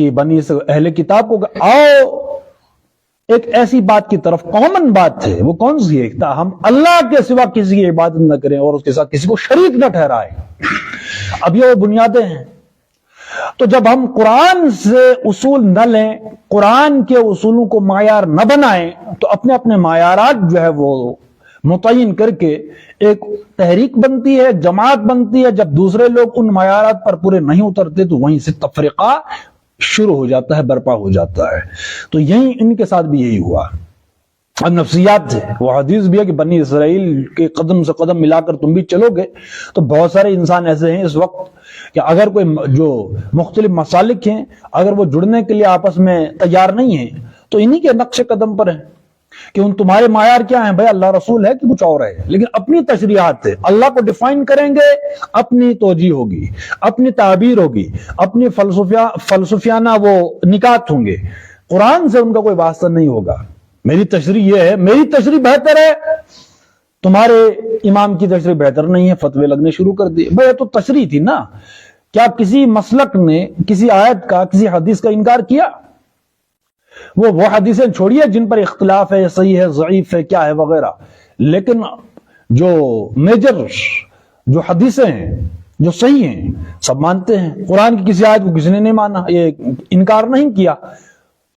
کہ بنی اہل کتاب کو آؤ ایک ایسی بات کی طرف، کامن بات ہے، وہ کون سی ہے؟ ہم اللہ کے سوا کسی کی عبادت نہ کریں اور اس کے ساتھ کسی کو شریک نہ ٹھہرائیں۔ اب یہ وہ بنیادیں ہیں۔ تو جب ہم قرآن سے اصول نہ لیں، قرآن کے اصولوں کو معیار نہ بنائیں، تو اپنے اپنے معیارات جو ہے وہ متعین کر کے ایک تحریک بنتی ہے، جماعت بنتی ہے۔ جب دوسرے لوگ ان معیارات پر پورے نہیں اترتے تو وہیں سے تفرقہ شروع ہو جاتا ہے، برپا ہو جاتا ہے۔ تو یہی ان کے ساتھ بھی یہی ہوا۔ اب نفسیات ہے، وہ حدیث بھی ہے کہ بنی اسرائیل کے قدم سے قدم ملا کر تم بھی چلو گے تو بہت سارے انسان ایسے ہیں اس وقت کہ اگر کوئی جو مختلف مسالک ہیں، اگر وہ جڑنے کے لیے آپس میں تیار نہیں ہیں تو انہی کے نقش قدم پر ہیں کہ ان تمہارے معیار کیا ہیں؟ بھائی اللہ رسول ہے کہ کچھ اور ہے، لیکن اپنی تشریحات ہے، اللہ کو ڈیفائن کریں گے، اپنی توجیہ ہوگی، اپنی تعبیر ہوگی، اپنی فلسفیانہ وہ نکات ہوں گے، قرآن سے ان کا کوئی واسطہ نہیں ہوگا۔ میری تشریح یہ ہے، میری تشریح بہتر ہے، تمہارے امام کی تشریح بہتر نہیں ہے، فتوے لگنے شروع کر دیے۔ بھائی یہ تو تشریح تھی نا، کیا کسی مسلک نے کسی آیت کا، کسی حدیث کا انکار کیا؟ وہ حدیثیں چھوڑیے جن پر اختلاف ہے، صحیح ہے، ضعیف ہے، کیا ہے وغیرہ، لیکن جو میجر جو حدیثیں ہیں جو صحیح ہیں سب مانتے ہیں۔ قرآن کی کسی آیت کو کسی نے نہیں مانا، یہ انکار نہیں کیا۔